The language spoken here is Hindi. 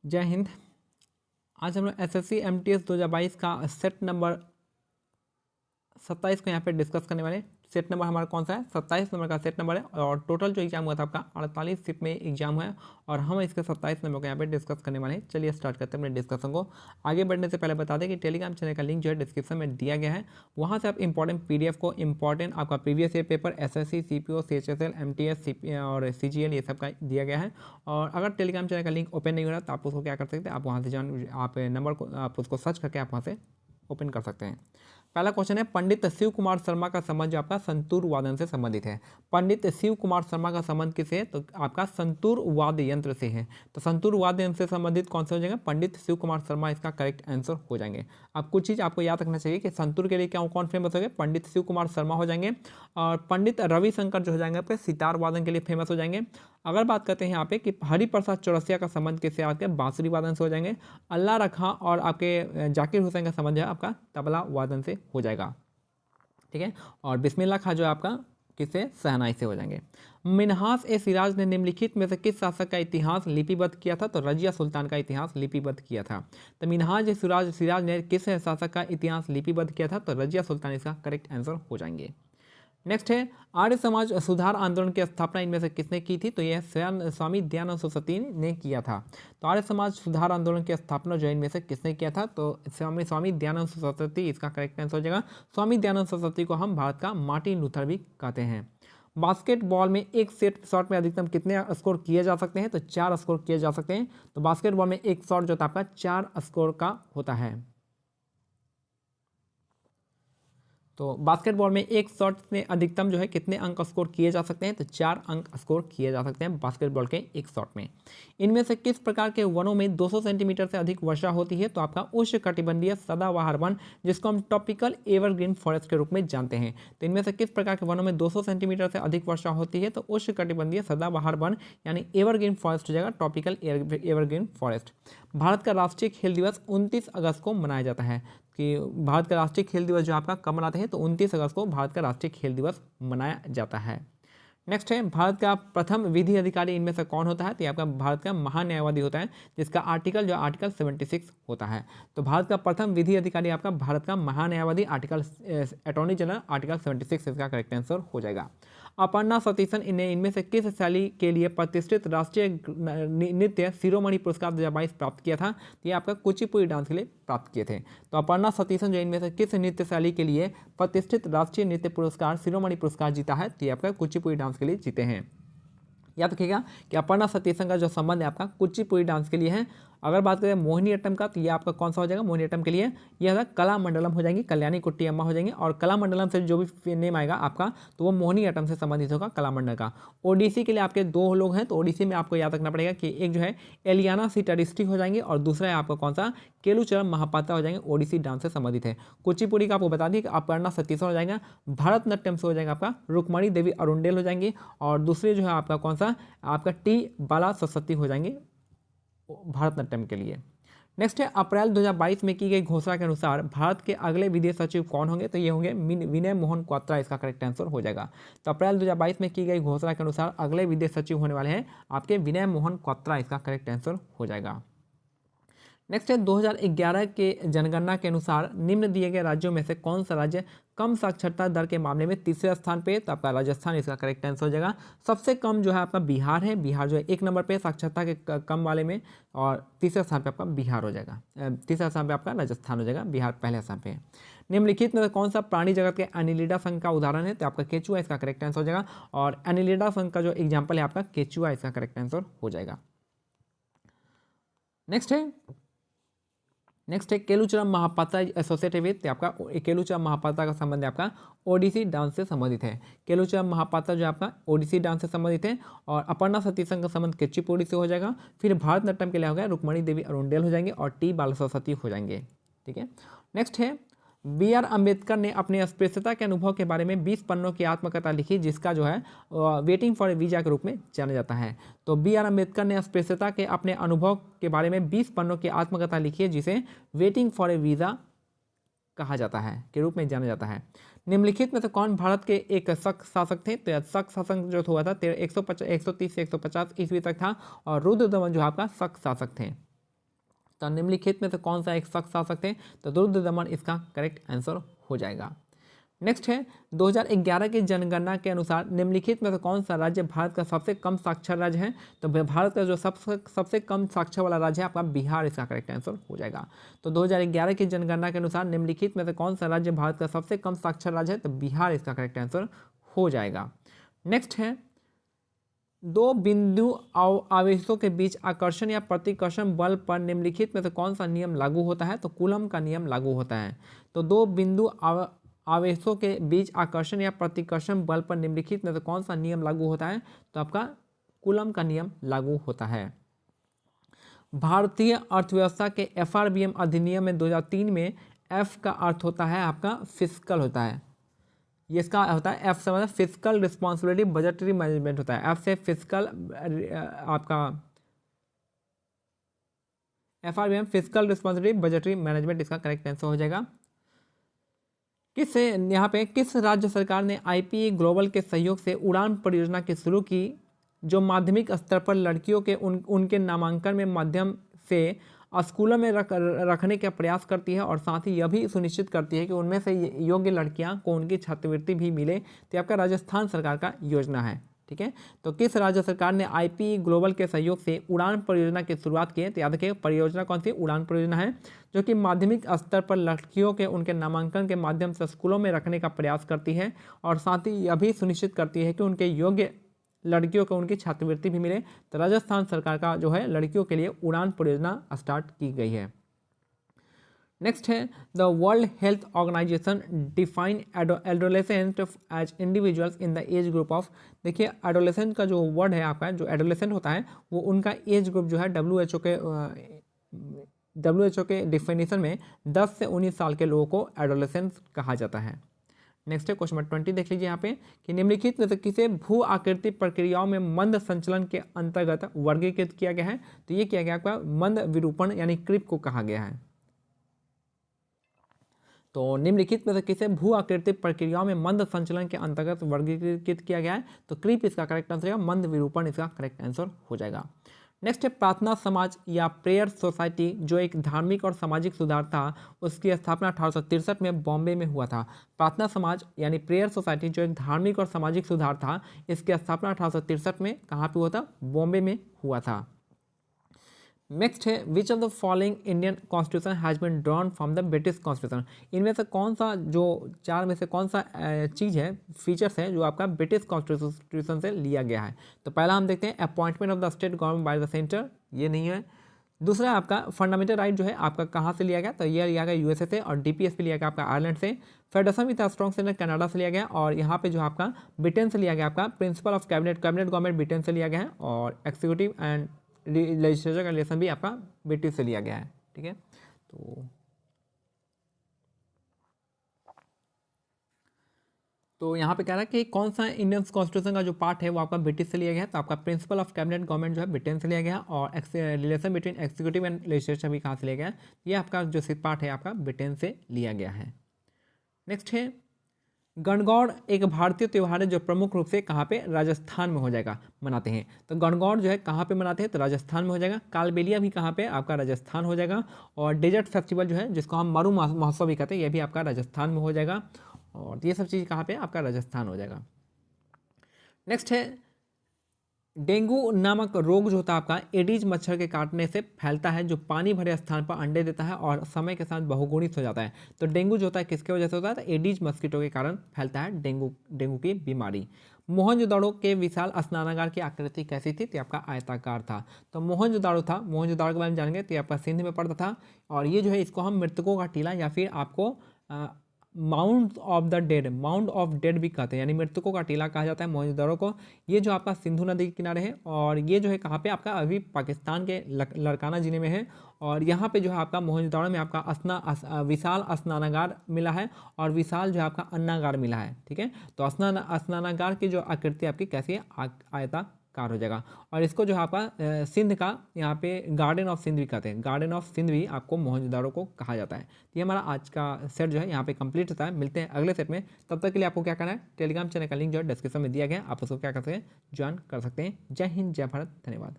जय हिंद। आज हम लोग एसएससी एमटीएस 2022 का सेट नंबर 27 को यहाँ पे डिस्कस करने वाले हैं। सेट नंबर हमारा कौन सा है? 27 नंबर का सेट नंबर है और टोटल जो एग्जाम हुआ था आपका 48 शिफ्ट में एग्जाम है और हम इसके 27 नंबर को यहाँ पे डिस्कस करने वाले हैं। चलिए स्टार्ट करते हैं अपने डिस्कसन को। आगे बढ़ने से पहले बता दें कि टेलीग्राम चैनल का लिंक जो है डिस्क्रिप्शन में दिया गया है। वहाँ से आप इंपॉर्टेंट पीडीएफ को, इंपॉर्टेंट आपका previous year paper SSC, CPO, CHSL, MTS और सीजीएल ये सब का दिया गया है। और अगर टेलीग्राम चैनल का लिंक ओपन नहीं हो रहा तो आप उसको क्या कर सकते हैं, आप वहाँ से जान आप नंबर को आप उसको सर्च करके आप वहाँ से ओपन कर सकते हैं। पहला क्वेश्चन है, पंडित शिव कुमार शर्मा का संबंध जो आपका संतूर वादन से संबंधित है। पंडित शिव कुमार शर्मा का संबंध किससे है? तो आपका संतूर वाद्य यंत्र से है। तो संतूर वाद्य यंत्र से संबंधित कौन से हो जाएंगे? पंडित शिव कुमार शर्मा इसका करेक्ट आंसर हो जाएंगे। अब कुछ चीज़ आपको याद रखना चाहिए कि संतूर के लिए क्या कौन फेमस हो गए? पंडित शिव कुमार शर्मा हो जाएंगे। और पंडित रविशंकर जो हो जाएंगे आपके सितार वादन के लिए फेमस हो जाएंगे। अगर बात करते हैं यहाँ पे कि हरिप्रसाद चौरसिया का संबंध किससे? आपके बांसुरी वादन से हो जाएंगे। अल्लाह रखा और आपके जाकिर हुसैन का संबंध है आपका तबला वादन से हो जाएगा। ठीक है। और बिस्मिल्लाह खां जो है आपका किससे? सहनाई से हो जाएंगे। मिन्हास ए सिराज ने निम्नलिखित में से किस शासक का इतिहास लिपिबद्ध किया था? तो रजिया सुल्तान का इतिहास लिपिबद्ध किया था। तो मिन्हाज ए सिराज ने किस शासक का इतिहास लिपिबद्ध किया था? तो रजिया सुल्तान इसका करेक्ट आंसर हो जाएंगे। नेक्स्ट है, आर्य समाज सुधार आंदोलन की स्थापना इनमें से किसने की थी? तो यह स्वामी दयानंद सरस्वती ने किया था। तो आर्य समाज सुधार आंदोलन की स्थापना जो इनमें से किसने किया था? तो स्वामी दयानंद सरस्वती इसका करेक्ट आंसर हो जाएगा। स्वामी दयानंद सरस्वती को हम भारत का मार्टिन लूथर भी कहते हैं। बास्केटबॉल में एक सेट शॉट में अधिकतम कितने स्कोर किए जा सकते हैं? तो 4 स्कोर किए जा सकते हैं। तो बास्केटबॉल में एक शॉट जो था आपका 4 स्कोर का होता है। तो बास्केटबॉल में एक शॉट में अधिकतम जो है कितने अंक स्कोर किए जा सकते हैं? तो 4 अंक स्कोर किए जा सकते हैं बास्केटबॉल के एक शॉट में। इनमें से किस प्रकार के वनों में 200 सेंटीमीटर से अधिक वर्षा होती है? तो आपका उष्णकटिबंधीय सदाबहार वन, जिसको हम टॉपिकल एवरग्रीन फॉरेस्ट के रूप में जानते हैं। तो इनमें से किस प्रकार के वनों में 200 सेंटीमीटर से अधिक वर्षा होती है? तो उष्णकटिबंधीय सदाबहार वन यानी एवरग्रीन फॉरेस्ट हो जाएगा, टॉपिकल एवरग्रीन फॉरेस्ट। भारत का राष्ट्रीय खेल दिवस 29 अगस्त को मनाया जाता है। कि भारत का राष्ट्रीय खेल दिवस जो आपका कब मनाते हैं? तो 29 अगस्त को भारत का राष्ट्रीय खेल दिवस मनाया जाता है। नेक्स्ट है, भारत का प्रथम विधि अधिकारी इनमें से कौन होता है? तो ये आपका भारत का महान्यायवादी होता है, जिसका आर्टिकल 76 होता है। तो भारत का प्रथम विधि अधिकारी आपका भारत का महान्यायवादी अटॉर्नी जनरल आर्टिकल 76 इसका करेक्ट आंसर हो जाएगा। अपर्णा सतीशन ने इनमें से किस शैली के लिए प्रतिष्ठित राष्ट्रीय नृत्य शिरोमणि पुरस्कार 2022 प्राप्त किया था? तो ये आपका कुचिपुड़ी डांस के लिए प्राप्त किए थे। तो अपर्णा सतीशन जो इनमें से किस नृत्य शैली के लिए प्रतिष्ठित राष्ट्रीय नृत्य पुरस्कार शिरोमणि पुरस्कार जीता है? तो ये आपका कुचिपुड़ी डांस के लिए जीते हैं। याद रखिएगा कि अपर्णा सतीशन का जो संबंध है आपका कुचिपुड़ी डांस के लिए है। अगर बात करें मोहिनीअट्टम का, तो ये आपका कौन सा हो जाएगा? मोहिनीअट्टम के लिए यह कला मंडलम हो जाएंगी, कल्याणी कुट्टी अम्मा हो जाएंगी। और कला मंडलम से जो भी नेम आएगा आपका, तो वो मोहिनीअट्टम से संबंधित होगा, कला मंडल का। ओडिसी के लिए आपके 2 लोग हैं, तो ओडिसी में आपको याद रखना पड़ेगा कि एक जो है एलियाना सिटारिस्टी हो जाएंगे और दूसरा है आपका कौन सा? केलुचरम महापात्रा हो जाएंगे, ओडिसी डांस से संबंधित है। कुचिपुड़ी का आपको बता दिए कि अपर्णा सतीशन हो जाएगा। भरतनाट्यम से हो जाएगा आपका रुक्मणी देवी अरुंडेल हो जाएंगी। और दूसरे जो है आपका कौन सा? आपका टी बाला सरस्वती हो जाएंगे भरतनाट्यम के लिए। नेक्स्ट है, अप्रैल 2022 में की गई घोषणा के अनुसार भारत के अगले विदेश सचिव कौन होंगे? तो ये होंगे विनय मोहन क्वात्रा, इसका करेक्ट आंसर हो जाएगा। तो अप्रैल 2022 में की गई घोषणा के अनुसार अगले विदेश सचिव होने वाले हैं आपके विनय मोहन क्वात्रा, इसका करेक्ट आंसर हो जाएगा। नेक्स्ट है, 2011 के जनगणना के अनुसार निम्न दिए गए राज्यों में से कौन सा राज्य कम साक्षरता दर के मामले में तीसरे स्थान पे? तो आपका राजस्थान इसका करेक्ट आंसर हो जाएगा। सबसे कम जो है आपका बिहार है, बिहार जो है 1 नंबर पे साक्षरता के कम वाले में, और तीसरे स्थान पे आपका बिहार हो जाएगा। तीसरा स्थान पे आपका राजस्थान हो जाएगा, बिहार पहले स्थान पे है। निम्नलिखित में कौन सा प्राणी जगत के एनिलिडा संघ का उदाहरण है? तो आपका केचुआ इसका करेक्ट आंसर हो जाएगा। और एनिलिडा संघ का जो एग्जाम्पल है आपका केचुआ, इसका करेक्ट आंसर हो जाएगा। नेक्स्ट है केलुचरम महापात्रा एसोसिएटेड विद, आपका केलुचरम महापात्रा का संबंध है आपका ओडिसी डांस से संबंधित है। केलुचरम महापात्रा जो आपका ओडिसी डांस से संबंधित है। और अपर्णा सतीशन का संबंध कुचिपुड़ी से हो जाएगा। फिर भारतनाट्यम के लिए हो गया रुक्मणी देवी अरुंडेल हो जाएंगे और टी बाला सरस्वती हो जाएंगे। ठीक है। नेक्स्ट है, बी.आर. अम्बेडकर ने अपने अस्पृश्यता के अनुभव के बारे में 20 पन्नों की आत्मकथा लिखी, जिसका जो है वेटिंग फॉर ए वीजा के रूप में जाना जाता है। तो बी.आर. अम्बेडकर ने अस्पृश्यता के अपने अनुभव के बारे में 20 पन्नों की आत्मकथा लिखी है, जिसे वेटिंग फॉर ए वीजा कहा जाता है, के रूप में जाना जाता है। निम्नलिखित में से कौन भारत के एक शक शासक थे? तो शक शासक जो हुआ था 130 से 150 ईस्वी तक था। और रुद्रदमन जो आपका शक शासक थे। तो निम्नलिखित में से कौन सा एक शख्स आ सकते हैं, तो रुद्र दमन इसका करेक्ट आंसर हो जाएगा। नेक्स्ट है 2011 की जनगणना के अनुसार निम्नलिखित में से कौन सा राज्य भारत का सबसे कम साक्षर राज्य है, तो भारत का जो सबसे कम साक्षर वाला राज्य है आपका बिहार, इसका करेक्ट आंसर हो जाएगा। तो 2011 की जनगणना के अनुसार निम्नलिखित में से कौन सा राज्य भारत का सबसे कम साक्षर राज्य है, तो बिहार इसका करेक्ट आंसर हो जाएगा। नेक्स्ट है दो बिंदु आवेशों के बीच आकर्षण या प्रतिकर्षण बल पर निम्नलिखित में से कौन सा नियम लागू होता है, तो कूलम का नियम लागू होता है। तो दो बिंदु आवेशों के बीच आकर्षण या प्रतिकर्षण बल पर निम्नलिखित में से कौन सा नियम लागू होता है, तो आपका कूलम का नियम लागू होता है। भारतीय अर्थव्यवस्था के FRBM अधिनियम में 2003 में F का अर्थ होता है आपका फिस्कल होता है, ये इसका होता है F से मतलब फिस्कल रिस्पॉन्सिबिलिटी बजटरी मैनेजमेंट होता है। F से फिस्कल आपका FRBM fiscal responsibility budgetary management इसका करेक्ट आंसर हो जाएगा। यहाँ पे किस राज्य सरकार ने IPE ग्लोबल के सहयोग से उड़ान परियोजना की शुरू की, जो माध्यमिक स्तर पर लड़कियों के उनके नामांकन में माध्यम से स्कूलों में रखने का प्रयास करती है और साथ ही यह भी सुनिश्चित करती है कि उनमें से योग्य लड़कियां को उनकी छात्रवृत्ति भी मिले। तो आपका राजस्थान सरकार का योजना है, ठीक है। तो किस राज्य सरकार ने IPE ग्लोबल के सहयोग से उड़ान परियोजना की शुरुआत की है, तो याद रखिए परियोजना कौन सी उड़ान परियोजना है, जो कि माध्यमिक स्तर पर लड़कियों के उनके नामांकन के माध्यम से स्कूलों में रखने का प्रयास करती है और साथ ही यह भी सुनिश्चित करती है कि उनके योग्य लड़कियों को उनकी छात्रवृत्ति भी मिले। तो राजस्थान सरकार का जो है लड़कियों के लिए उड़ान परियोजना स्टार्ट की गई है। नेक्स्ट है the World Health Organization define adolescent as individuals in the age group of, देखिए एडोलेसेंट का जो वर्ड है आपका, जो एडोलेसेंट होता है वो उनका एज ग्रुप जो है WHO के डिफिनेशन में 10 से 19 साल के लोगों को एडोलेसेंट कहा जाता है। नेक्स्ट है क्वेश्चन नंबर 20 देख लीजिए यहाँ पे कि निम्नलिखित में से किसे भू आकृति प्रक्रियाओं में मंद संचलन के अंतर्गत वर्गीकृत किया गया है, तो ये किया गया आपका मंद विरूपण यानी क्रीप को कहा गया है। तो निम्नलिखित में से किसे भू आकृति प्रक्रियाओं में मंद संचलन के अंतर्गत वर्गीकृत किया गया है, तो क्रीप इसका करेक्ट आंसर है, मंद विरूपण इसका करेक्ट आंसर हो जाएगा। नेक्स्ट है प्रार्थना समाज या प्रेयर सोसाइटी जो एक धार्मिक और सामाजिक सुधार था, उसकी स्थापना 1863 में बॉम्बे में हुआ था। प्रार्थना समाज यानी प्रेयर सोसाइटी जो एक धार्मिक और सामाजिक सुधार था, इसकी स्थापना 1863 में कहाँ पे हुआ था, बॉम्बे में हुआ था। नेक्स्ट है which of the following Indian constitution has been drawn from the British constitution, इनमें से कौन सा जो चार में से कौन सा चीज़ है, फीचर्स है जो आपका ब्रिटिश कॉन्स्टिट्यूशन से लिया गया है। तो पहला हम देखते हैं appointment of the state government by the centre, ये नहीं है। दूसरा आपका फंडामेंटल राइट जो है आपका कहाँ से लिया गया, तो ये लिया गया USA से, और DPS लिया गया आपका आयरलैंड से। Federation with strong centre Canada से लिया गया, और यहाँ पे जो आपका ब्रिटेन से लिया गया आपका principle of cabinet government Britain से लिया गया है, और एक्सिक्यूटिव एंड लेजिस्लेचर का रिलेशन भी आपका ब्रिटिश से लिया गया है, ठीक है। तो यहाँ पे कह रहा है कि कौन सा इंडियन कॉन्स्टिट्यूशन का जो पार्ट है वो आपका ब्रिटिश से लिया गया है, तो आपका प्रिंसिपल ऑफ कैबिनेट गवर्नमेंट जो है ब्रिटेन से लिया गया, और relation between executive and legislature भी कहाँ से लिया गया है, ये आपका जो पार्ट है आपका ब्रिटेन से लिया गया है। नेक्स्ट है गणगौर एक भारतीय त्यौहार है जो प्रमुख रूप से कहाँ पे, राजस्थान में हो जाएगा मनाते हैं। तो गणगौर जो है कहाँ पे मनाते हैं, तो राजस्थान में हो जाएगा। कालबेलिया भी कहाँ पे, आपका राजस्थान हो जाएगा। और डेजर्ट फेस्टिवल जो है जिसको हम मरु महोत्सव भी कहते हैं, ये भी आपका राजस्थान में हो जाएगा। और ये सब चीज़ कहाँ पे, आपका राजस्थान हो जाएगा। नेक्स्ट है डेंगू नामक रोग जो होता है आपका एडीज मच्छर के काटने से फैलता है, जो पानी भरे स्थान पर अंडे देता है और समय के साथ बहुगुणित हो जाता है। तो डेंगू जो होता है किसके वजह से होता है, तो एडीज मस्कीटो के कारण फैलता है डेंगू की बीमारी। मोहनजोदाड़ो के विशाल स्नानागार की आकृति कैसी थी, तो आपका आयताकार था। तो मोहनजोदाड़ो के बारे में जानेंगे, तो आपका सिंध में पड़ता था, और ये जो है इसको हम मृतकों का टीला या फिर आपको माउंट ऑफ डेड भी कहते हैं, यानी मृतकों का टीला कहा जाता है मोहनजोदाड़ो को। ये जो आपका सिंधु नदी के किनारे है, और ये जो है कहाँ पे, आपका अभी पाकिस्तान के लड़काना जिले में है। और यहाँ पे जो है आपका मोहनजोदाड़ो में आपका विशाल स्नानागार मिला है, और विशाल जो है आपका अन्नागार मिला है, ठीक है। तो स्नानागार की जो आकृति आपकी कैसी है, आयताकार हो जाएगा। और इसको जो है आपका सिंध का यहाँ पे गार्डन ऑफ सिंध भी कहते हैं, गार्डन ऑफ सिंध भी आपको मोहनजोदाड़ो को कहा जाता है। तो ये हमारा आज का सेट जो है यहाँ पे कंप्लीट होता है। मिलते हैं अगले सेट में, तब तक के लिए आपको क्या करना है, टेलीग्राम चैनल का लिंक जो है डिस्क्रिप्शन में दिया गया है, आप उसको क्या कर सकते हैं, ज्वाइन कर सकते हैं। जय हिंद, जय भारत, धन्यवाद।